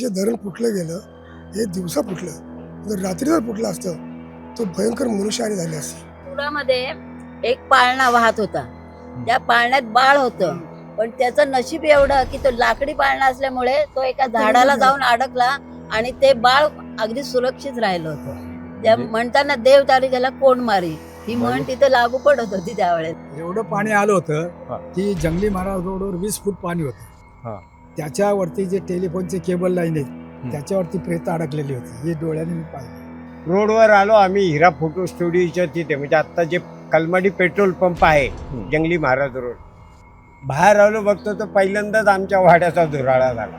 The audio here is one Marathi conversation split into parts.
जे धरण फुटलं गेलं हे दिवसा फुटलं, जर रात्री जर फुटलं असतं तर भयंकर मनुष्यहानी झाली असती. पुरामध्ये एक पाळणा वाहत होता, त्या पाळण्यात बाळ होतं, पण त्याचं नशीब एवढं की तो लाकडी पाळणा असल्यामुळे तो एका झाडाला जाऊन अडकला आणि ते बाळ अगदी सुरक्षित राहिलं होतं. त्या म्हणताना देव तारी त्याला कोण मारी ही म्हण तिथे लागू पडत होती त्यावेळेस. एवढं पाणी आलं होतं की जंगली महाराज रोडवर 20 फूट पाणी होतं. त्याच्यावरती जे टेलिफोनचे केबल लाईन आहेत त्याच्यावरती प्रेत अडकलेली होती, हे डोळ्याने मी पाहिलं. रोडवर आलो आम्ही हिरा फोटो स्टुडिओच्या तिथे, म्हणजे आता जे कलमाडी पेट्रोल पंप आहे जंगली महाराज रोड, बाहेर आलो बघतो तर पहिल्यांदाच आमच्या वाड्याचा धुराळा झाला.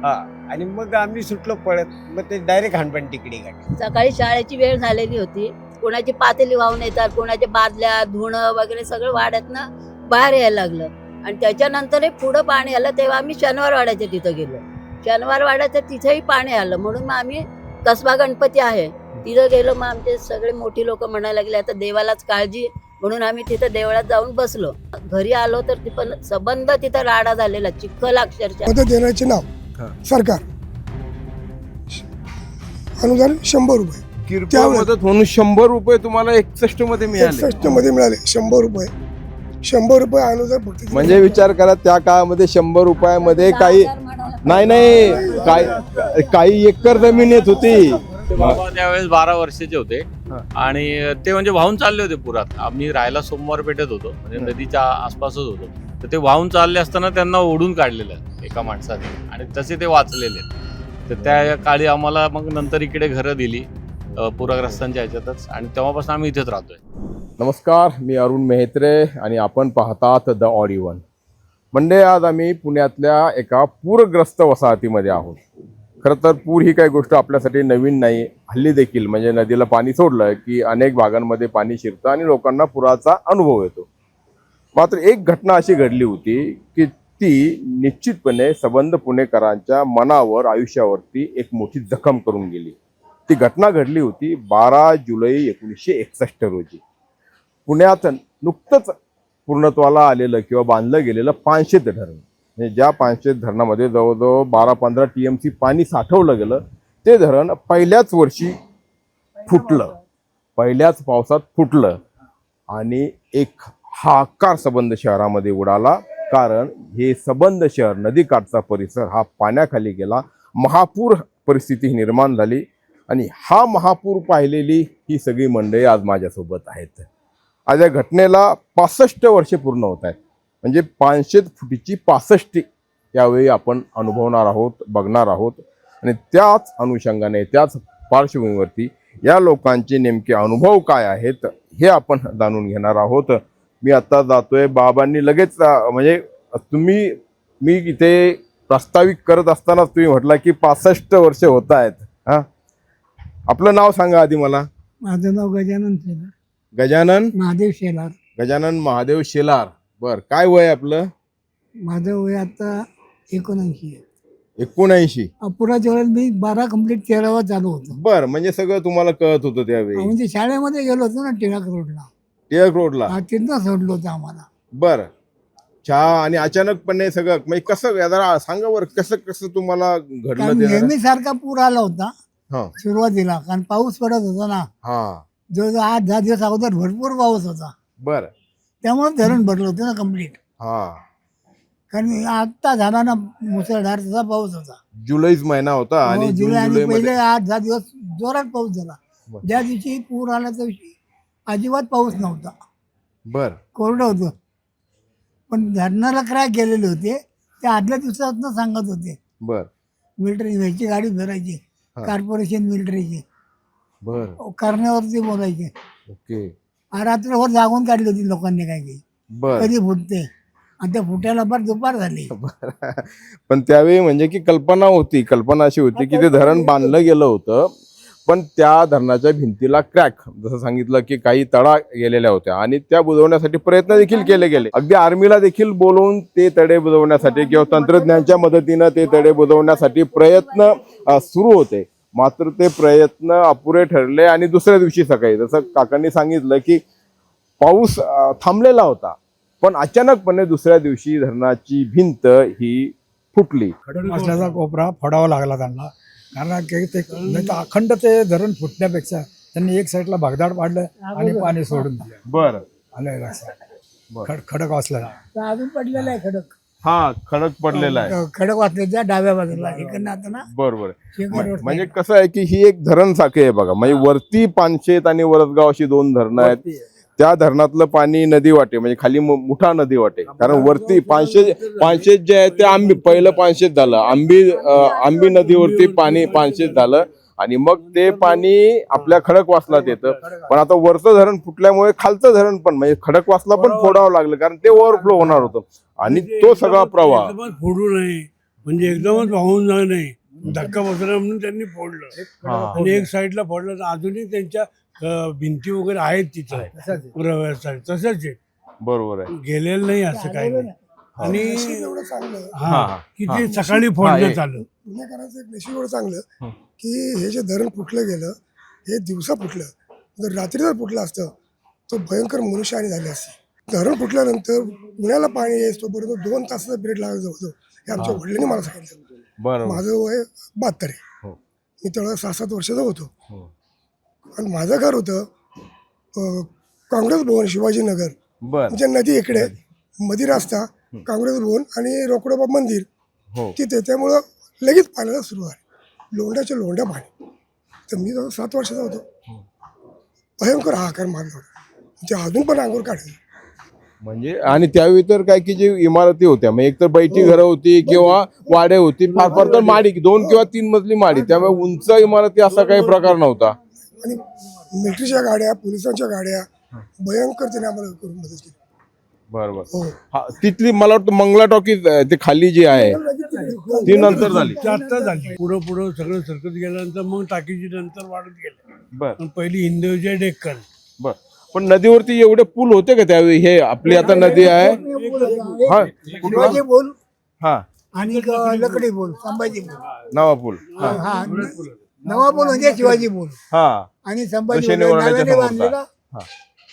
हा, आणि मग आम्ही सुटलो पळत, मग ते डायरेक्ट हाणपण तिकडे गाडी. सकाळी शाळेची वेळ झालेली होती, कोणाची पातेली वाहून येतात, कोणाच्या बादल्या धुणं वगैरे सगळं वाड्यातनं बाहेर यायला लागलं. आणि त्याच्यानंतर पुढं पाणी आलं तेव्हा आम्ही शनिवार वाड्याच्या तिथं गेलो. शनिवार वाड्याच्या तिथेही पाणी आलं, म्हणून मग आम्ही कसबा गणपती आहे तिथं गेलो. मग आमचे सगळे मोठी लोक म्हणायला लागले आता देवालाच काळजी, म्हणून आम्ही तिथं देवळात जाऊन बसलो. घरी आलो तर ती पण सबंध तिथं राडा झालेला, चिखल अक्षरशः. मदत देण्याचे नाव सरकार, अनुदान 100 रुपये किरकोळ मदत म्हणून 100 रुपये तुम्हाला 61 मध्ये मिळाले. 61 मध्ये मिळाले 100 रुपये. 100 रुपये अनुदान फक्त. म्हणजे विचार करा त्या काळामध्ये 100 रुपयामध्ये काही नाही काही एकर जमीन येत होती. बाबा त्यावेळेस 12 वर्षाचे होते आणि ते म्हणजे वाहून चालले होते पुरात. आम्ही राहायला सोमवार पेठेत होतो, म्हणजे नदीच्या आसपासच होतो. तर ते वाहून चालले असताना त्यांना ओढून काढलेलं एका माणसाने आणि तसे ते वाचलेले. तर त्या काळी आम्हाला मग नंतर इकडे घरं दिली पूरग्रस्तांच्या ह्याच्यातच, आणि तेव्हापासून आम्ही इथेच राहतोय. नमस्कार, मी अरुण मेहत्रे आणि आपण पाहतात द ऑड इव्हन. म्हणजे आज आम्ही पुण्यातल्या एका पूरग्रस्त वसाहतीमध्ये आहोत. खरं तर पूर ही काही गोष्ट आपल्यासाठी नवीन नाही. हल्ली देखील म्हणजे नदीला पाणी सोडलं की अनेक भागांमध्ये पाणी शिरतं आणि लोकांना पुराचा अनुभव येतो. मात्र एक घटना अशी घडली होती की ती निश्चितपणे सबंध पुणेकरांच्या मनावर, आयुष्यावरती एक मोठी जखम करून गेली. ती घटना घडली होती 12 जुलै 1961 रोजी. पुण्यात नुकतंच पूर्णत्वाला आलेलं किंवा बांधलं गेलेलं पानशेत धरण, म्हणजे ज्या पानशेत धरणामध्ये जवळजवळ 12-15 TMC पाणी साठवलं गेलं, ते धरण पहिल्याच वर्षी फुटलं, पहिल्याच पावसात फुटलं आणि एक हाहाकार सबंध शहरामध्ये उडाला. कारण हे सबंध शहर, नदीकाठचा परिसर हा पाण्याखाली गेला. महापूर परिस्थिती निर्माण झाली आणि हा महापूर पाहिलेली ही सगळी मंडळी आज माझ्यासोबत आहेत. आज या घटनेला 65 वर्षे पूर्ण होत आहेत. म्हणजे 500 फुटीची 65 यावेळी आपण अनुभवणार आहोत, बघणार आहोत. आणि त्याच अनुषंगाने, त्याच पार्श्वभूमीवरती या लोकांचे नेमके अनुभव काय आहेत हे आपण जाणून घेणार आहोत. मी आता जातोय, बाबांनी लगेच म्हणजे मी इथे प्रास्ताविक करत असतानाच तुम्ही म्हटला की 65 वर्ष होत आहेत. हां, आपलं नाव सांगा आधी मला. माझं नाव गजानन शेलार. गजानन महादेव शेलार. गजानन महादेव शेलार. बर, काय वय आपलं? माझं वय आता 79 आहे. 79. पुराच्या वेळेला मी 12 कंप्लीट 13वा चालू होतो. बर, म्हणजे सगळं तुम्हाला कळत होतं त्यावेळी. म्हणजे शाळेमध्ये गेलो होतो ना टिळक रोडला. टिळक रोडला. तिथनं सोडलं होतं आम्हाला. बर, चहा आणि अचानकपणे सगळं म्हणजे कसं, जरा सांगा बरं कसं कसं तुम्हाला घडलं ते जरा. नेहमी सारखा पूर आला होता हा सुरुवातीला, कारण पाऊस पडत होता ना. हा जवळजवळ 8-10 दिवस अगोदर भरपूर पाऊस होता, बर. त्यामुळे धरण भरलं होतं ना कम्प्लीट. हा, कारण आत्ता झाला ना मुसळधार तसा पाऊस होता. जुलैच महिना होता आणि जुलै आणि जुलैमध्ये पहिले 8-10 दिवस जोरात पाऊस झाला. बरं. ज्या दिवशी पूर आला त्या दिवशी अजिबात पाऊस नव्हता, बर कोरडं होतं. पण धरणाला क्रॅक गेलेले होते ते आदल्या दिवसातनं सांगत होते. बर मिलिटरी व्हायची गाडी फिरायची, कॉर्पोरेशन मिलिटरीची बर करण्यावरती बोलायचे. ओके. रात्रभर जागून काढली होती लोकांनी काय काही, बर कधी फुटते, आणि त्या फुट्याला फार दुपार झाली. पण त्यावेळी म्हणजे की कल्पना अशी होती की ते धरण बांधलं गेलं होतं, पण त्या धरणाच्या भिंतीला क्रॅक, जसं सांगितलं की काही तडा गेलेल्या होत्या आणि त्या बुजवण्यासाठी प्रयत्न देखील केले गेले. अगदी आर्मीला देखील बोलवून ते तडे बुजवण्यासाठी किंवा तंत्रज्ञानाच्या मदतीनं ते तडे बुजवण्यासाठी प्रयत्न सुरू होते. मात्र ते प्रयत्न अपुरे ठरले आणि दुसऱ्या दिवशी सकाळी, जसं काकांनी सांगितलं की पाऊस थांबलेला होता, पण अचानकपणे दुसऱ्या दिवशी धरणाची भिंत ही फुटली. खडकवासल्याचा कोपरा फोडावा लागला त्यांना, कारण की ते नाही तर अखंड ते धरण फुटण्यापेक्षा त्यांनी एक साईडला भगदाड पाडलं आणि पाणी सोडून दिलं. बरं. आलं लक्षात. बरं. खडकवासला अजून पडलेला आहे खडक. हा खडक पडलेला आहे. खडक वाचल्याच्या डाव्या बाजूला इकडनं आता ना बरोबर. शेंगाड रोड म्हणजे कसं आहे की ही एक धरण साखळी आहे बघा, म्हणजे वरती पानशेत आणि वरदगाव अशी 2 धरणं आहेत. त्या धरणातलं पाणी नदी वाटे, म्हणजे खाली मुठा नदी वाटे, कारण वरती पानशेत जे आहे ते पहिलं पानशेत झालं, आंबी नदीवरती पाणी पानशेत झालं आणि मग ते पाणी आपल्या खडकवासलात येतं. पण आता वरचं धरण फुटल्यामुळे खालचं धरण पण म्हणजे खडकवासला पण फोडावं लागलं, कारण ते ओव्हरफ्लो होणार होतं आणि तो सगळा प्रवाह एकदमच फोडू नये, म्हणजे एकदमच वाहून जाऊ नये, धक्का बसला म्हणून त्यांनी फोडलं. आणि एक साईडला फोडलं तर अजूनही त्यांच्या भिंती वगैरे आहेत तिथं प्रवासासाठी तसंच आहे. बरोबर आहे. गेलेलं नाही असं काही नाही. आणि नशीब एवढं चांगलं हा किती सकाळी फोडण्यात एक- आलं. पुणेकरांचं एक नशीब एवढं चांगलं की हे जे धरण फुटलं गेलं हे दिवसा फुटलं. जर रात्री जर फुटलं असतं तर भयंकर मनुष्यहानी झाली असती. धरण फुटल्यानंतर पुण्याला पाणी येस तोपर्यंत 2 तासाचा पिरियड लागत होतं. हे आमच्या वडिलांनी मला सांगितलं. बरोबर. माझं वय 72 आहे. हो. मी तेवढा 6-7 वर्षाचा होतो. हो. आणि माझं घर होतं काँग्रेस भवन शिवाजीनगर, बर. म्हणजे नदी इकडे मध्ये रस्ता, काँग्रेस भवन आणि रोकडोबा मंदिर हो. तिथे. त्यामुळं लगेच पाण्याला सुरू आहे, लोंढ्याच्या लोंढ्या पाणी. तर मी जवळ 7 वर्षाचा होतो. भयंकर हाहाकार मारला होता, म्हणजे अजून पण अंगावर काढायचं. म्हणजे आणि त्यावेळी तर काय की जे इमारती होत्या, म्हणजे एक तर बैठी घरं होती किंवा वाडे होती, फार फार तर माडी 2 किंवा 3 मजली माडी, त्यामुळे उंच इमारती असा काही प्रकार नव्हता. आणि मिलिटरीच्या गाड्या, पोलिसांच्या गाड्या भयंकर त्याने आम्हाला करून मदत केली. बरोबर. हो. हा, तिथली मला वाटतं मंगला टॉकीज ते खाली जी आहे ती नंतर झाली. जास्त झाली. पुढं पुढं सगळं सरकत गेल्यानंतर मग टाकीची नंतर वाढत गेले. बर. पण पहिली हिंदवीच्या डेक्कन. बर. पण नदीवरती एवढे पूल होते का त्यावेळी? हे आपली आता नदी आहे. हा. शिवाजी बोल हा. आणि लकडी बोल, संभाजी बोल. नवा पूल. हा नवा बोल म्हणजे शिवाजी बोल हा. आणि संभाजी दशेने बोल वरणाच्या नव्याने समोरचा. बांधलेला. हा.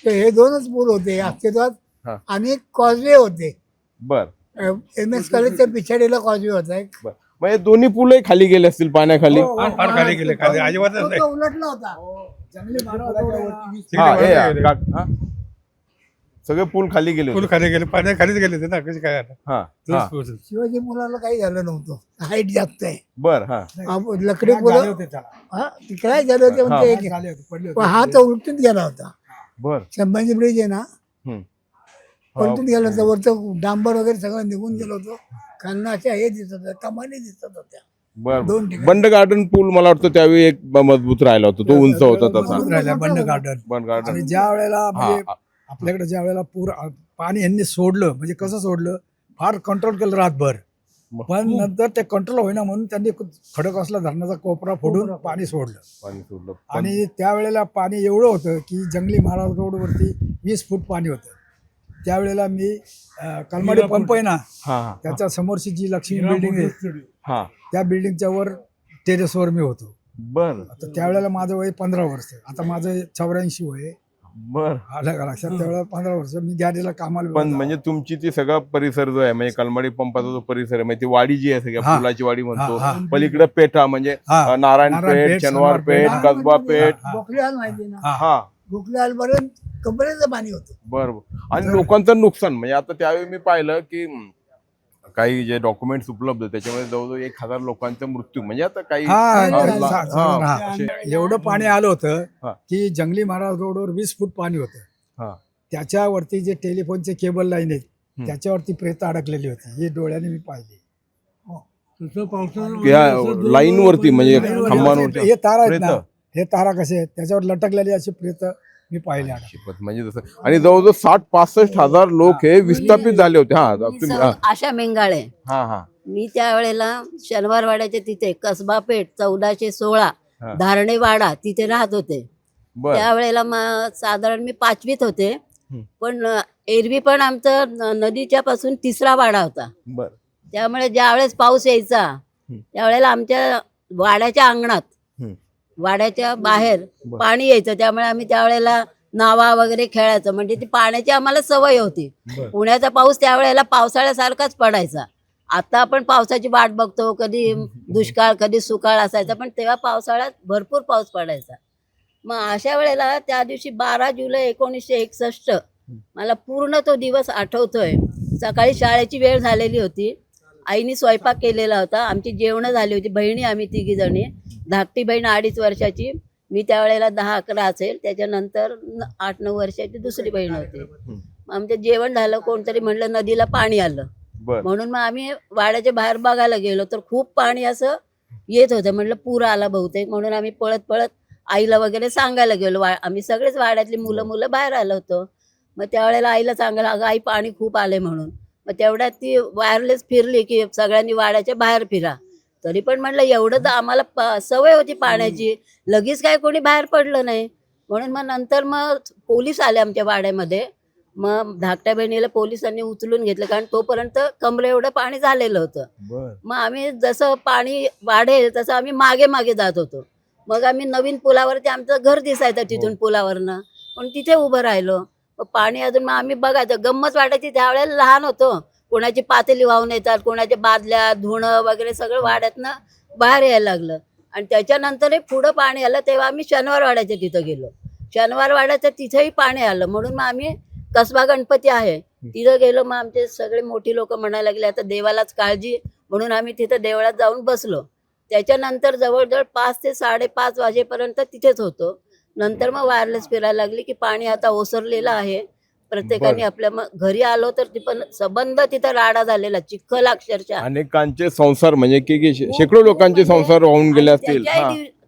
तर हे 2च पूल होते अस्तित्वात. हा. आणि कॉजवे होते. बर. MS कॉलेजच्या पिछाडीला कॉजवे होता एक. बर. म्हणजे दोन्ही पूलही खाली गेले असतील पाण्याखाली. फार खाली गेले, खाली अजिबातच नाही. तो उलटला होता. जंगली महाराज हा, हा. सगळे पूल खाली गेले पूल होते. खाली गेले, पाण्या खालीच गेले ते ना, कशी काय आता. हा. हा. शिवाजी मुलाला काही झालं नव्हतं, हाईट जास्त आहे. बर. हा. लकडी मुलं होते त्याला, हा ते काय झालं होते म्हणजे एक- झाले होते, पडले पण होते. हा तर उलटून गेला होता. बर. संभाजी ब्रिज आहे ना, हम्म. उलटून गेला होता. वरचं डांबर वगैरे सगळं निघून गेलं होतं. खालनं अशा हे दिसत होत्या, कमानी दिसत होत्या. बर. 2 ठिकाणी. बंड गार्डन पूल मला वाटतं त्यावेळी एक मजबूत राहिला होता, तो उंच होता तसा. राहिला बंड गार्डन. बंड गार्डन. आणि ज्या वेळेला म्हणजे हा. आपल्याकडे ज्या वेळेला पाणी यांनी सोडलं, म्हणजे कसं सोडलं, फार कंट्रोल केलं रातभर. पण नंतर ते कंट्रोल होईना म्हणून त्यांनी खडकवासला धरणाचा कोपरा फोडून पाणी सोडलं. पाणी सोडलं. आणि त्यावेळेला पाणी एवढं होतं की जंगली महाराज रोडवरती 20 फूट पाणी होतं. त्यावेळेला मी कलमाडी पंप आहे ना, हा. हा. त्याच्या समोरची जी लक्ष्मी बिल्डिंग आहे हा. त्या बिल्डिंगच्या वर टेरेसवर मी होतो. बर. आता त्यावेळेला माझं वय 15 वर्ष, आता माझं 84 वय आहे. बर. आलं का लक्षात? त्यावेळेला 15 वर्ष मी गॅरेजला कामाला पण होतो. म्हणजे तुमची ती सगळा परिसर जो आहे, म्हणजे कलमाडी पंपाचा जो परिसर आहे, म्हणजे ती वाडी जी आहे सगळ्या हा. फुलाची वाडी म्हणतो, हा, हा. पलीकडे पेठा म्हणजे हा. नारायणपेठ, नारायणपेठ, शनिवारपेठ, शनिवारपेठ, कसबा पेठ. हा. गोखलेहाल माहिती ना, हा. हा. गोखलेहालपर्यंत कंपनीचं पाणी होतं. बरोबर. आणि लोकांचं नुकसान म्हणजे आता त्यावेळी मी पाहिलं की काही जे डॉक्युमेंट्स उपलब्ध त्याच्यामध्ये जवळजवळ 1000 लोकांचा मृत्यू, म्हणजे आता काही हा, हा. एवढं पाणी आलं होतं हा. की जंगली महाराज रोडवर 20 फूट पाणी होतं. हा. त्याच्यावरती जे टेलिफोनचे केबल लाईन आहेत त्याच्यावरती प्रेत अडकलेली होती, हे डोळ्याने मी पाहिली. तसं पावसाळ्यात या असं दूर- लाईनवरती म्हणजे लाईनवर खांबांवरती हे तारा आहेत ना, प्रेतं. हे तारा कसे आहेत त्याच्यावर लटकलेली अशी प्रेत मी पाहिले अडकले. शिपत म्हणजे तसं. आणि जवळजवळ 60-65 हजार लोक हे विस्थापित झाले होते. हा. तुम्ही हा. आशा मेंगाळे. हा. हा. मी त्यावेळेला शनिवारवाड्याच्या तिथे कसबा पेठ 1416 हा. धारणेवाडा तिथे राहत होते. बर. त्यावेळेला साधारण मी 5वीत होते. पण एरवी पण आमचं नदीच्या पासून 3रा वाडा होता. बर. त्यामुळे ज्यावेळेस पाऊस यायचा त्यावेळेला आमच्या वाड्याच्या अंगणात, वाड्याच्या बाहेर बर. पाणी यायचं. त्यामुळे आम्ही त्यावेळेला नावा वगैरे खेळायचं, म्हणजे ती पाण्याची आम्हाला सवय होती. बर. पुण्याचा पाऊस त्यावेळेला पावसाळ्यासारखाच पडायचा. आता आपण पावसाची वाट बघतो, कधी दुष्काळ कधी सुकाळ असायचा, पण तेव्हा पावसाळ्यात भरपूर पाऊस पडायचा. मग अशा वेळेला त्या दिवशी 12 जुलै 1961 मला पूर्ण तो दिवस आठवतोय. सकाळी शाळेची वेळ झालेली होती. आईने स्वयंपाक केलेला होता. आमची जेवणं झाली होती. बहिणी आम्ही 3 जणी. धाकटी बहीण 2.5 वर्षाची, मी त्यावेळेला 10-11 असेल. त्याच्यानंतर 8-9 वर्षाची दुसरी बहीण होती. मग आमचं जेवण झालं. कोणतरी म्हणलं नदीला पाणी आलं, म्हणून मग आम्ही वाड्याच्या बाहेर बघायला गेलो, तर खूप पाणी असं येत होतं. म्हणलं पूर आला बहुतेक, म्हणून आम्ही पळत पळत आईला वगैरे सांगायला गेलो. आम्ही सगळेच वाड्यातली मुलं बाहेर आलो होतो. मग त्यावेळेला आईला सांगायला, अगं आई पाणी खूप आले म्हणून. मग तेवढ्यात ती वायरलेस फिरली की सगळ्यांनी वाड्याच्या बाहेर फिरा. तरी पण म्हटलं एवढं तर आम्हाला सवय होती पाण्याची, लगेच काय कोणी बाहेर पडलं नाही. म्हणून मग नंतर मग पोलीस आले आमच्या वाड्यामध्ये. मग धाकट्या बहिणीला पोलिसांनी उचलून घेतलं, कारण तोपर्यंत कमरे एवढं पाणी झालेलं होतं. मग आम्ही जसं पाणी वाढेल तसं आम्ही मागे मागे जात होतो. मग आम्ही नवीन पुलावरती आमचं घर दिसायचं तिथून पुलावरनं, पण तिथे उभं राहिलो. मग पाणी अजून मग आम्ही बघायचं, गंमत वाटायची. त्यावेळेला लहान होतो. कोणाची पातेली वाहून येतात, कोणाच्या बादल्या धुणं वगैरे सगळं वाड्यातनं बाहेर यायला लागलं. आणि त्याच्यानंतर पुढं पाणी आलं, तेव्हा आम्ही शनिवार वाड्याच्या तिथं गेलो. शनिवार वाड्याच्या तिथेही पाणी आलं, म्हणून मग आम्ही कसबा गणपती आहे तिथं गेलो. मग आमचे सगळे मोठी लोक म्हणायला लागले, आता देवालाच काळजी, म्हणून आम्ही तिथं देवळात जाऊन बसलो. त्याच्यानंतर जवळजवळ 5 ते 5:30 वाजेपर्यंत तिथेच होतो. नंतर मग वायरलेस फिरायला लागली की पाणी आता ओसरलेलं आहे. प्रत्येकाने आपल्या मग घरी आलो तर ती पण सबंध तिथं राडा झालेला, चिखल अक्षरशः. अनेकांचे संसार म्हणजे की शेकडो लोकांचे संसार वाहून गेले असतील.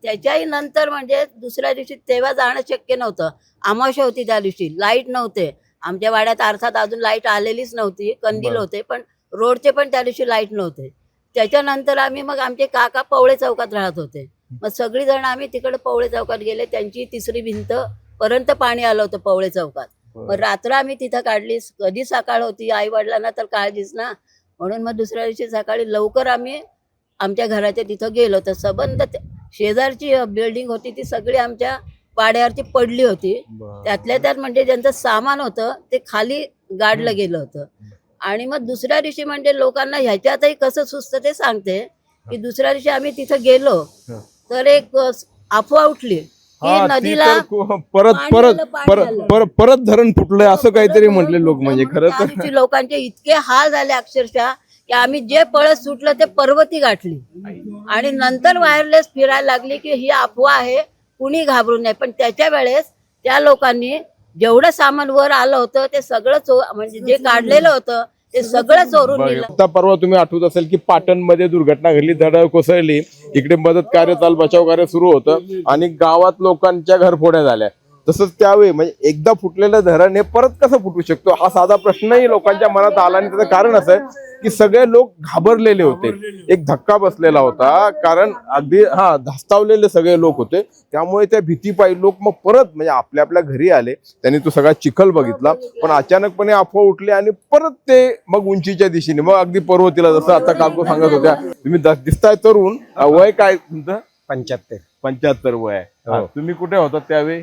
त्याच्याही नंतर म्हणजे दुसऱ्या दिवशी तेव्हा जाणं शक्य नव्हतं. अमावस्या होती त्या दिवशी, लाईट नव्हते आमच्या वाड्यात. अर्थात अजून लाईट आलेलीच नव्हती, कंदील होते, पण रोडचे पण त्या दिवशी लाईट नव्हते. त्याच्यानंतर आम्ही मग आमचे काका पवळे चौकात राहत होते. मग सगळी जण आम्ही तिकडे पवळे चौकात गेले. त्यांची 3री भिंत पर्यंत पाणी आलं होतं पवळे चौकात. मग रात्र आम्ही तिथं काढली. कधी सकाळ होती, आई वडिलांना तर काळजीच ना. म्हणून मग दुसऱ्या दिवशी सकाळी लवकर आम्ही आमच्या घराच्या तिथं गेलो. तर सबंध शेजारची बिल्डिंग होती ती सगळी आमच्या वाड्यावरती पडली होती. त्यातल्या त्यात म्हणजे ज्यांचं सामान होतं ते खाली गाडलं गेलं होतं. आणि मग दुसऱ्या दिवशी म्हणजे लोकांना ह्याच्यातही कसं सुचतं ते सांगते, की दुसऱ्या दिवशी आम्ही तिथं गेलो तर एक अफवा उठली की नदीला परत धरण फुटलंय असं काहीतरी म्हटले लोक. म्हणजे खरं त्या दिवशी लोकांचे इतके हाल झाले अक्षरशः की आम्ही जे पळत सुटलं ते पर्वती गाठली. आणि नंतर वायरलेस फिरायला लागली की ही अफवा आहे, कुणी घाबरू नये. पण त्याच्या वेळेस त्या लोकांनी जेवढं सामान वर आलं होतं ते सगळं म्हणजे जे काढलेलं होतं ते सगळं चोरून नेलं. आता परवा तुम्ही आठवत असेल की पाटणमध्ये दुर्घटना घडली, धडक कोसळली. इकडे मदत कार्य चालू, बचाव कार्य सुरू होतं आणि गावात लोकांच्या घरफोड्या झाल्या. तसंच त्यावेळी म्हणजे एकदा फुटलेलं धरण हे परत कसं फुटू शकतो हा साधा प्रश्नही लोकांच्या मनात आला. आणि त्याचं कारण असं की सगळे लोक घाबरलेले होते. एक धक्का बसलेला होता, कारण अगदी धास्तावलेले सगळे लोक होते. त्यामुळे त्या भीतीपायी लोक मग परत म्हणजे आपल्या आपल्या घरी आले. त्यांनी तो सगळा चिखल बघितला, पण अचानकपणे अफवा उठली आणि परत ते मग उंचीच्या दिशेने, मग अगदी पर्वतीला. जसं आता काकू सांगत होत्या, तुम्ही दिसताय तरुण. वय काय तुमचं? 75 वय आहे. तुम्ही कुठे होता त्यावेळी?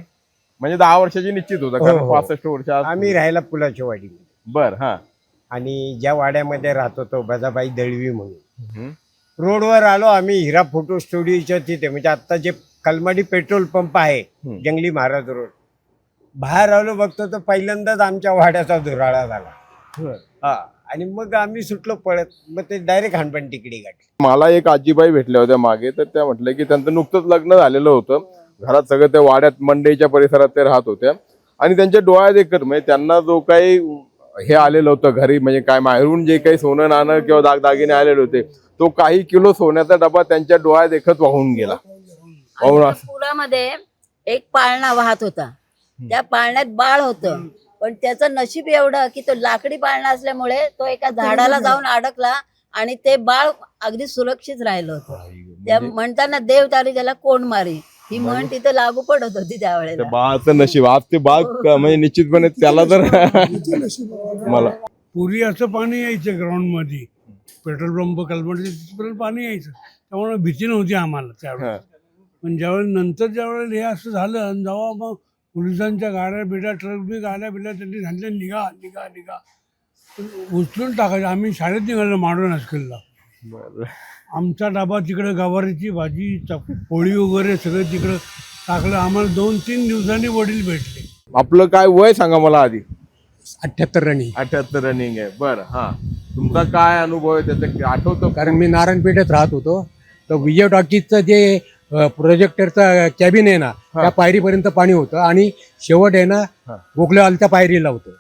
म्हणजे 10 वर्षाची निश्चित होता, कारण 65 वर्ष आम्ही राहायला पुलाच्या वाडी. बर. हा. आणि ज्या वाड्यामध्ये राहतो तो बजाबाई दळवी म्हणून, रोडवर आलो आम्ही हिरा फोटो स्टुडिओच्या तिथे. म्हणजे आता जे कलमाडी पेट्रोल पंप आहे जंगली महाराज रोड, बाहेर आलो बघतो तर पहिल्यांदाच आमच्या वाड्याचा धुराळा झाला. आणि मग आम्ही सुटलो पळत. मग ते डायरेक्ट हानपण टिकडी गाठली. मला एक आजीबाई भेटल्या होत्या मागे, तर त्या म्हटलं की त्यांचं नुकतंच लग्न झालेलं होतं. घरात सगळं त्या वाड्यात मंडईच्या परिसरात ते राहत होत्या. आणि त्यांच्या डोळ्यात एकच म्हणजे त्यांना जो काही हे आलेलं होतं घरी, म्हणजे काय माहेरून जे काही सोनं नाणं किंवा दागदागिने आलेले होते, तो काही किलो सोन्याचा डबा त्यांच्या डोळ्यात देखत वाहून गेला. पुरामध्ये एक पाळणा वाहत होता. त्या पाळण्यात बाळ होतं, पण त्याचं नशीब एवढं की तो लाकडी पाळणा असल्यामुळे तो एका झाडाला जाऊन अडकला आणि ते बाळ अगदी सुरक्षित राहिलं होतं. त्या म्हणताना देव तारी त्याला कोण मारी, ही म्हण तिथे लागू पडत होती त्यावेळेला. बाळाचं नशीब. आज ते बाळ म्हणजे निश्चितपणे त्याला जर मला पूर्वी असं पाणी यायचं ग्राउंड मध्ये, पेट्रोल पंप कलमडी तिथपर्यंत पाणी यायचं, त्यामुळे भीती नव्हती आम्हाला त्यावेळेस. पण ज्यावेळेस नंतर ज्यावेळेस हे असं झालं आणि जेव्हा मग पोलिसांच्या गाड्या बिड्या ट्रक बी गाड्या बिड्या त्यांनी सांगितलं निघा निघा निघा, उचलून टाकायचं. आम्ही शाळेत निघालो मॉडर्न हायस्कूलला. बरं. आमचा डबा तिकडे गवारीची भाजी पोळी वगैरे सगळं तिकडं टाकलं. आम्हाला 2-3 दिवसांनी वडील भेटले. आपलं काय वय सांगा मला आधी. 78 रनिंग. 78 रनिंग आहे. बरं. हा, तुमचा काय अनुभव आहे त्याचा आठवतो? कारण मी नारायणपेठेत राहत होतो, तर विजय टॉकीजचं जे प्रोजेक्टरचं कॅबिन आहे ना, त्या पायरीपर्यंत पाणी होतं आणि शेवट आहे ना गोखलेवालच्या पायरीला होतं.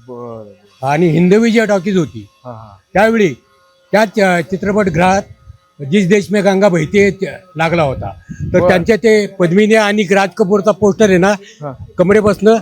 बरं. आणि हिंद विजय टॉकीज होती त्यावेळी. त्या चित्रपटगृहात जिस देश में गंगा बहती लागला होता. तर त्यांच्या ते पद्मिनी आणि राज कपूरचा पोस्टर आहे ना कमरेपासनं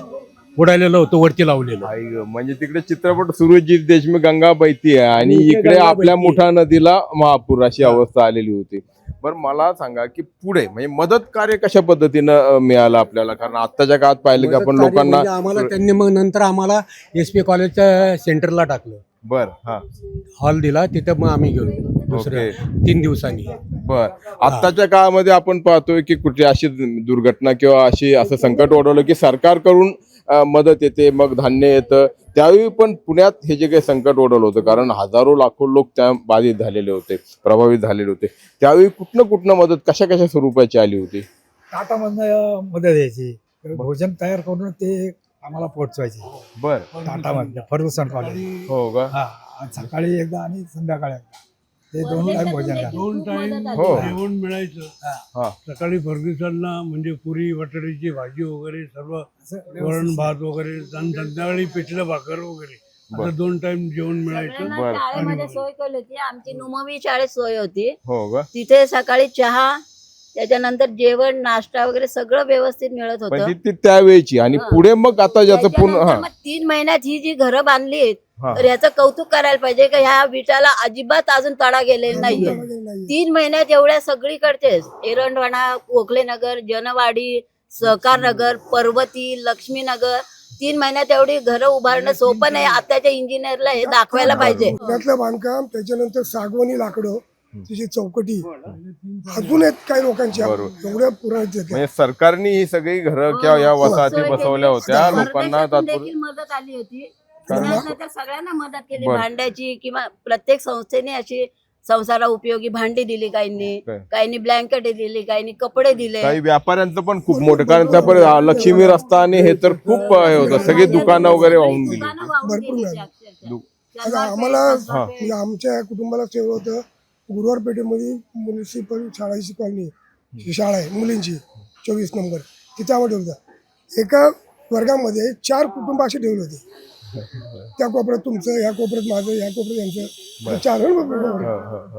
उडालेलं होतं, वरती लावलेलं. आई गं, म्हणजे तिकडे चित्रपट सुरू जिस देश में गंगा बहती आहे आणि इकडे गंगा आपल्या बहती मुठा नदीला महापूर अशी अवस्था आलेली होती. बरं, मला सांगा की पुढे म्हणजे मदत कार्य कशा पद्धतीनं मिळालं आपल्याला? कारण आत्ताच्या काळात पाहिलं की आपण मदत कार्य लोकांना म्हणजे आम्हाला त्यांनी मग नंतर आम्हाला SP कॉलेजच्या सेंटरला टाकलं, बर हा हॉल दिला, तिथं मग आम्ही गेलो दुसऱ्या 3 दिवसांनी. बर. आत्ताच्या काळामध्ये आपण पाहतोय की कुठे अशी दुर्घटना किंवा असं संकट ओढवलं की सरकारकडून मदत येते, मग धान्य येतं. त्यावेळी पण पुण्यात हे जे काही संकट ओढवलं होतं, कारण हजारो लाखो लोक त्या बाधित झालेले होते, प्रभावित झालेले होते, त्यावेळी कुठनं मदत कशा स्वरूपाची आली होती? टाटामधनं मदत यायची, भोजन तयार करून ते आम्हाला पोहोचवायचे. बर. टाटामधलं फर्ग्युसन कॉलेज. हो का? हा, सकाळी एकदा आणि संध्याकाळी एकदा. ते 2 टाइम भोजन करा. 2 टाइम हो. जेवण मिळायचं. हा. सकाळी फर्ग्युसनला म्हणजे पुरी बटाट्याची भाजी वगैरे सर्व, वरण भात वगैरे, आणि संध्याकाळी पिठलं भाकर वगैरे, असं 2 टाइम जेवण मिळायचं. सगळ्यांना शाळेमध्ये सोय केली होती. आमची नुमवी शाळेत सोय होती. हो का? तिथे सकाळी चहा, त्याच्यानंतर जेवण, नाश्ता वगैरे सगळं व्यवस्थित मिळत होतं. म्हणजे ती त्यावेळची. आणि पुढे मग आता ज्याचं पुन्हा त्याच्यानंतर मग 3 महिन्यात ही जी घरं बांधली आहेत, हा. तर याचं कौतुक करायला पाहिजे की ह्या विटाला अजिबात अजून तडा गेलेला नाहीये. 3 महिन्यात एवढ्या सगळीकडचेच एरंडवाणा, कोकलेनगर, जनवाडी, सहकार नगर, पर्वती, लक्ष्मीनगर, 3 महिन्यात एवढी घरं उभारणं सोपं नाही. आताच्या इंजिनियरला हे दाखवायला पाहिजे. पुण्यातलं बांधकाम, त्याच्यानंतर सागवानी लाकडं, तिची चौकटी अजून आहेत काही लोकांच्या एवढ्या पुराणित आहेत. म्हणजे सरकारने ही सगळी घरं किंवा या वसाहती बसवल्या होत्या लोकांना परदेशातून तात्पुरतं. देखील मदत आली होती. पुण्यातनं तर सगळ्यांना मदत केली, भांड्याची किंवा प्रत्येक संस्थेने अशी संसारा उपयोगी भांडी दिली, काहींनी ब्लँकेट दिली, काहींनी कपडे दिले. काही व्यापाऱ्यांचं पण खूप मोठं, कारण त्या लक्ष्मी रस्ता आणि हे तर खूप हे होतं, सगळी दुकानं वगैरे वाहून गेली. भरपूर आता आम्हाला म्हणजे आमच्या कुटुंबाला सेवा होतं. गुरुवार पेठेमध्ये म्युनिसिपल शाळाची कॉलनी शाळा आहे मुलींची, 24 नंबर, तिथे आम्हाला ठेवलं. एका वर्गामध्ये 4 कुटुंब असे ठेवले होते. त्या कोपऱ्यात तुमचं, या कोपऱ्यात माझं, या कोपऱ्यात यांचं,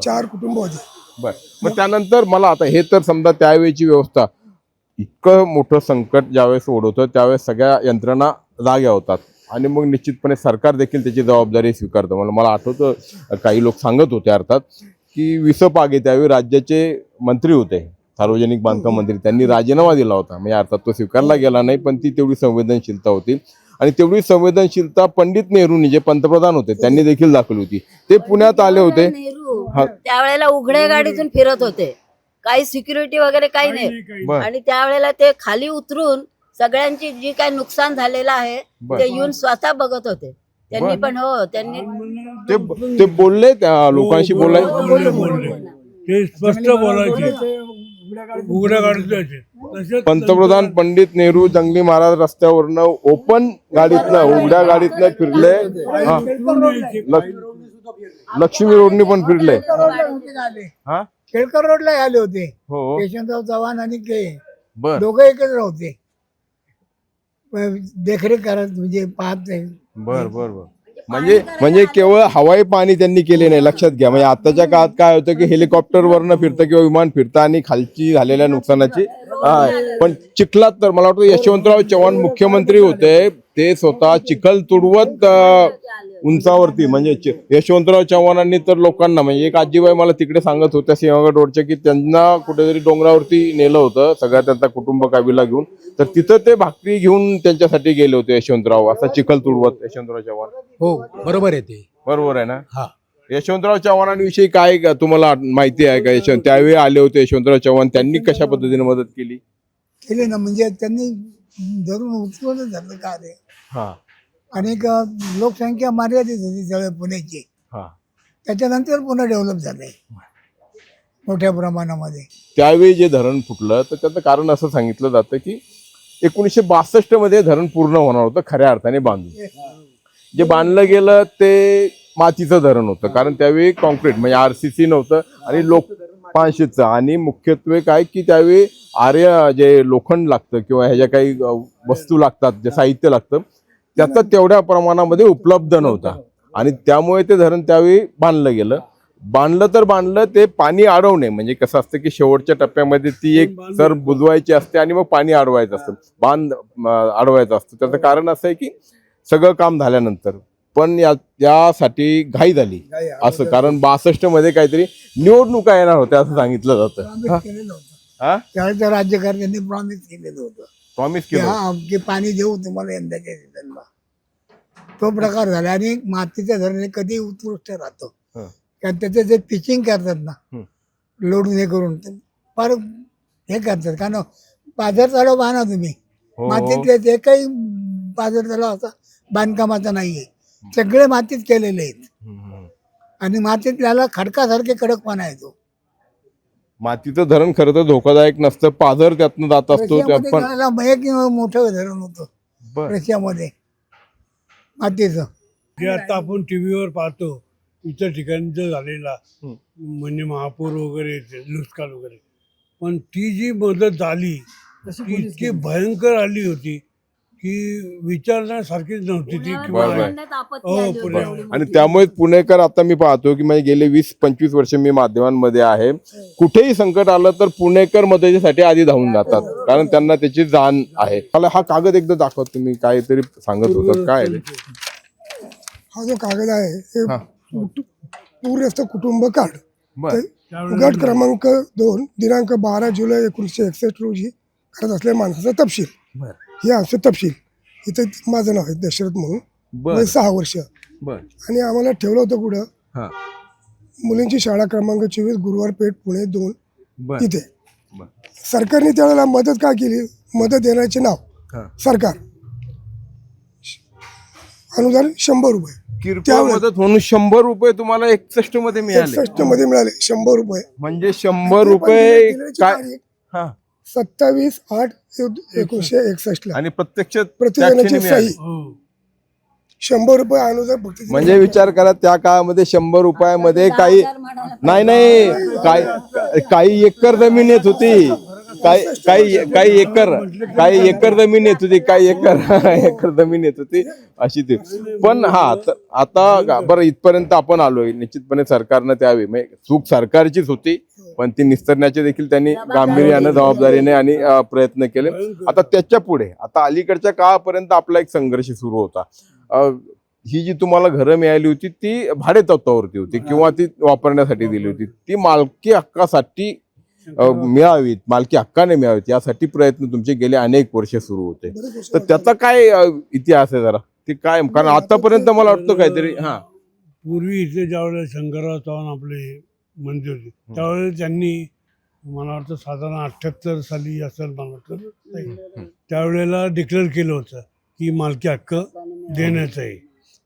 4 कुटुंब होते. बर. मग त्यानंतर मला आता हे तर समजा त्यावेळेची व्यवस्था, इतकं मोठं संकट ज्यावेळेस ओढवतं त्यावेळेस सगळ्या यंत्रणा जाग्या होतात आणि मग निश्चितपणे सरकार देखील त्याची जबाबदारी स्वीकारतं. मला आठवतं काही लोक सांगत होते अर्थात की विसपागे त्यावेळी राज्याचे मंत्री होते, सार्वजनिक बांधकाम मंत्री, त्यांनी राजीनामा दिला होता. म्हणजे अर्थात तो स्वीकारला गेला नाही, पण ती तेवढी संवेदनशीलता होती. आणि तेवढी संवेदनशीलता पंडित नेहरूंनी, जे पंतप्रधान होते, त्यांनी देखील दाखवली होती. ते पुण्यात आले होते. त्यावेळेला उघड्या गाडीतून फिरत होते, काही सिक्युरिटी वगैरे काही नाही. आणि त्यावेळेला ते खाली उतरून सगळ्यांची जी काही नुकसान झालेलं आहे ते येऊन स्वतः बघत होते. त्यांनी पण त्यांनी ते बोलले, त्या लोकांशी बोलले. ते स्पष्ट बोलायचे, उघड्या गाडीत जायचे. तसेच पंतप्रधान पंडित नेहरू जंगली महाराज रस्त्यावरनं ओपन गाडीतनं, उघड्या गाडीतनं फिरले. लक्ष्मी रोडनी पण फिरले. हा, केळकर रोडला आले होते. हो. यशवंतराव चव्हाण आणि के बर. दोघं एकत्र होते. देखरेख करत म्हणजे पाहत. बर बर बर. म्हणजे केवळ हवाई पाणी त्यांनी केले नाही, लक्षात घ्या. म्हणजे आताच्या काळात काय होतं की हेलिकॉप्टरवरनं फिरतं किंवा विमान फिरतं आणि खालची झालेल्या नुकसानाची. पण चिखलात तर मला वाटतं यशवंतराव चव्हाण मुख्यमंत्री होते, ते स्वतः चिखल तुडवत उंचावरती, म्हणजे यशवंतराव चव्हाणांनी तर लोकांना, म्हणजे एक आजीबाई मला तिकडे सांगत होत्या सिंहगड रोडच्या, की त्यांना कुठेतरी डोंगरावरती नेलं होतं सगळ्या त्यांचा कुटुंब काबिला घेऊन, तर तिथं ते भाकरी घेऊन त्यांच्यासाठी गेले होते यशवंतराव, असा चिखल तुडवत यशवंतराव चव्हाण. हो, बरोबर आहे ते. बरोबर आहे ना? हा. यशवंतराव चव्हाणांविषयी काय तुम्हाला माहिती आहे का? त्यावेळी आले होते यशवंतराव चव्हाण, त्यांनी कशा पद्धतीने मदत केली? केले ना, म्हणजे त्यांनी धरून उचलूनच धरलं का रे. हा. आणि लोकसंख्या मर्यादित होती त्यावेळी पुण्याची. हा. त्याच्यानंतर पुन्हा डेव्हलप झालंय मोठ्या प्रमाणामध्ये. त्यावेळी जे धरण फुटलं तर त्याचं कारण असं सांगितलं जातं की 1962 मध्ये धरण पूर्ण होणार होतं खऱ्या अर्थाने बांधून. जे बांधलं गेलं ते मातीचं धरण होतं, कारण त्यावेळी कॉन्क्रीट म्हणजे RCC नव्हतं आणि पानशीचं, आणि मुख्यत्वे काय की त्यावेळी आर्य जे लोखंड लागतं किंवा ह्या ज्या काही वस्तू लागतात, जे साहित्य लागतं त्याचा तेवढ्या प्रमाणामध्ये उपलब्ध नव्हता आणि त्यामुळे ते धरण त्यावेळी बांधलं गेलं. बांधलं ते पाणी अडवणे म्हणजे कसं असतं की शेवटच्या टप्प्यामध्ये ती एक सर बुजवायची असते आणि मग पाणी अडवायचं असतं, बांध अडवायचं असतं. त्याचं कारण असं आहे की सगळं काम झाल्यानंतर पण यासाठी घाई झाली असं, कारण 62 मध्ये काहीतरी निवडणुका येणार होत्या असं सांगितलं जातं. प्रॉमिस केलेलं होतं हा? त्यावेळेच्या राज्यकर्त्यांनी प्रॉमिस केलेलं होतं प्रॉमिस की केलं. हा की पाणी देऊ तुम्हाला यंदाच्या सीझनला. तो प्रकार झाला आणि मातीचं धरण हे कधी उत्कृष्ट राहतं. हं. कारण त्याचं जे पिचिंग करतात ना हं. लोड हे करून ते फार हे करतात. कारण पाझर तलाव पाहा तुम्ही, हो. मातीतले जे काही पाझर तलाव असा बांधकामाचा नाहीये, सगळे मातीत केलेले आहेत हम्म. आणि मातीतल्याला खडकासारखे कडकपणा येतो. मातीचं धरण खरं तर धोकादायक नसतं, पाझर त्यातनं जात असतो रशियामध्ये पण त्याला एक मोठं धरण होतं बरं. रशियामध्ये मातीचं. जे आता आपण टीव्हीवर पाहतो इतर ठिकाणचं झालेला हं. म्हणजे महापूर वगैरे नुकसान वगैरे, पण ती जी मदत झाली ती इतकी भयंकर आली होती की विचारण्यासारखीच नव्हती ती. बरं, बरं. आपत्ती हो, आली होती पुणे. एवढी आणि मोठी. त्यामुळे पुणेकर आता मी पाहतो की म्हणजे गेले 20-25 वर्ष मी माध्यमांमध्ये आहे, कुठेही संकट आलं तर पुणेकर मदतीसाठी आधी धावून जातात, कारण त्यांना त्याची जाण आहे. मला हा कागद एकदा दाखवत, तुम्ही काहीतरी सांगत होता काय आहे ते? हा जो कागद आहे हे हा. पूरग्रस्त कुटुंब कार्ड. बरं. गट क्रमांक 2 दिनांक 12 जुलै 1961 रोजी करत असलेल्या माणसाचा तपशील. बरं. हे असे तपशील. इथं माझं नाव आहे दशरथ म्हणून, बरं. वय 6 वर्ष, बरं. आणि आम्हाला ठेवलं होतं कुठं, हा. मुलींची शाळा क्रमांक 24 गुरुवार पेठ पुणे 2 बरं. इथे. बरं. सरकारने त्यावेळेला मदत काय केली, मदत देण्याचे नाव हा. सरकार, अनुदान 100 रुपये. किरकोळ त्यावेळेस- मदत म्हणून 100 रुपये तुम्हाला 61 मध्ये मिळाले. 61 मध्ये मिळाले 100 रुपये. म्हणजे 100 रुपये दिलेची काय? तारीख हा. 27/8/1961 ला आणि प्रत्यक्ष प्रत्येकाची त्याक्षणी मिळाले. सही. 100 रुपये अनुदान फक्त दिले. म्हणजे विचार करा त्या काळामध्ये 100 रुपयामध्ये काही 10,000 म्हणायला नाही काही एकर जमीन येत होती, काही एकर जमीन येत होती, काही एकर जमीन येत होती अशी ती. पण हा आता बरं इथपर्यंत आपण आलोय, निश्चितपणे सरकारनं त्यावेळी म्हणजे चूक सरकारचीच होती, पण ती निस्तरण्याचे देखील त्यांनी गांभीर्यानं जबाबदारीने आणि प्रयत्न केले. आता त्याच्या पुढे आता अलीकडच्या काळापर्यंत आपला एक संघर्ष सुरू होता. ही जी तुम्हाला घरं मिळाली होती ती भाडे तत्वावरती होती किंवा ती वापरण्यासाठी दिली होती, ती मालकी हक्कासाठी मिळावीत, मालकी हक्काने मिळावीत यासाठी प्रयत्न तुमचे गेले अनेक वर्ष सुरू होते. तर त्याचा काय इतिहास आहे जरा ते काय, कारण आतापर्यंत मला वाटतं काहीतरी हा पूर्वी इथे ज्यावेळेस शंकरराव चव्हाण आपले मंत्री होते त्यावेळेस त्यांनी मला वाटतं साधारण 78 साली असेल मला वाटतं, त्यावेळेला डिक्लेअर केलं होतं की मालकी हक्क देण्याचं आहे,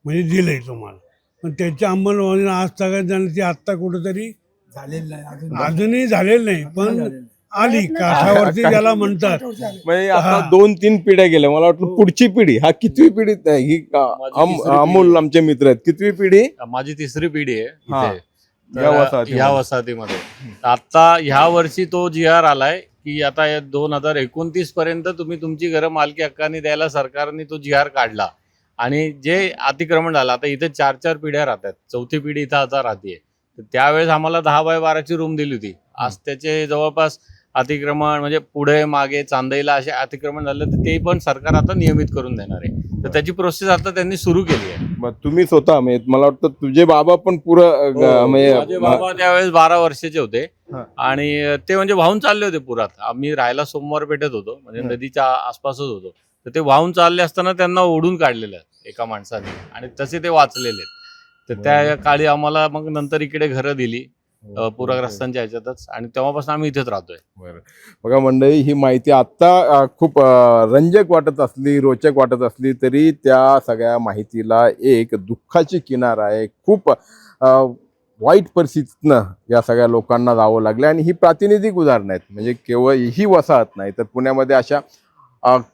म्हणजे दिलंय तुम्हाला. पण त्याच्या अंमलबजावणी आज सगळ्यात जाणं ती आत्ता कुठंतरी झालेलं नाही अजून. अजूनही झालेलं नाही, पण आली काठावरती त्याला म्हणतात. म्हणजे आता 2-3 पिढ्या गेल्या, मला वाटतं पुढची पिढी हा कितवी पिढी ही अमोल आमचे मित्र आहेत, कितवी पिढी? माझी 3री पिढी आहे हा. इथे. या वसाहतीमध्ये. ह्या वसाहतीमध्ये आता ह्या वर्षी तो GR आलाय की आता 2029 पर्यंत तुम्ही तुमची घरं मालकी हक्काने द्यायला सरकारने तो GR काढला. आणि जे अतिक्रमण झालं, आता इथे 4-4 पिढ्या राहतात, 4थी पिढी इथं आता राहते. तर त्यावेळेस आम्हाला 10x12ची रूम दिली होती. आज त्याचे जवळपास अतिक्रमण म्हणजे पुढे मागे चांदईला असे अतिक्रमण झालं, तर ते पण सरकार आता नियमित करून देणार आहे. तर त्याची प्रोसेस आता त्यांनी सुरू केली आहे. मग तुम्ही स्वतः म्हणजे मला वाटतं तुझे बाबा पण पुरं माझे म्हणजे बाबा त्यावेळेस 12 वर्षाचे होते हा. आणि ते म्हणजे वाहून चालले होते पुरात. आम्ही राहायला सोमवार पेठेत होतो, म्हणजे नदीच्या आसपासच होतो. तर ते वाहून चालले असताना त्यांना ओढून काढलेलं एका माणसाने आणि तसे ते वाचलेले. तर त्या काळी आम्हाला मग नंतर इकडे घरं दिली पूरग्रस्तांच्या ह्याच्यातच, आणि तेव्हापासून आम्ही इथेच राहतोय. बरं. बघा मंडळी, ही माहिती आत्ता खूप रंजक वाटत असली, रोचक वाटत असली तरी त्या सगळ्या माहितीला एक दुःखाची किनार आहे. खूप वाईट परिस्थितीतनं या सगळ्या लोकांना जावं लागलं आणि ही प्रातिनिधिक उदाहरणं आहेत. म्हणजे केवळ ही वसाहत नाही तर पुण्यामध्ये अशा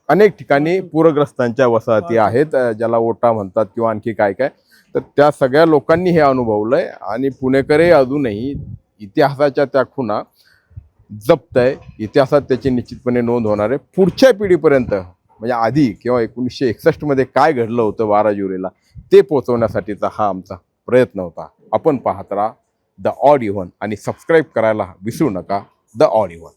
अनेक ठिकाणी पूरग्रस्तांच्या वसाहती आहेत, ज्याला ओटा म्हणतात किंवा आणखी काय काय. तर त्या सगळ्या लोकांनी हे अनुभवलंय आणि पुणेकरही अजूनही इतिहासाच्या त्या खुणा जप्त आहे. इतिहासात त्याची निश्चितपणे नोंद होणार आहे. पुढच्या पिढीपर्यंत म्हणजे आधी किंवा 1961 मध्ये काय घडलं होतं 12 जुलैला ते पोहोचवण्यासाठीचा हा आमचा प्रयत्न होता. आपण पाहत राहा द ऑड इव्हन आणि सबस्क्राईब करायला विसरू नका द ऑड इव्हन.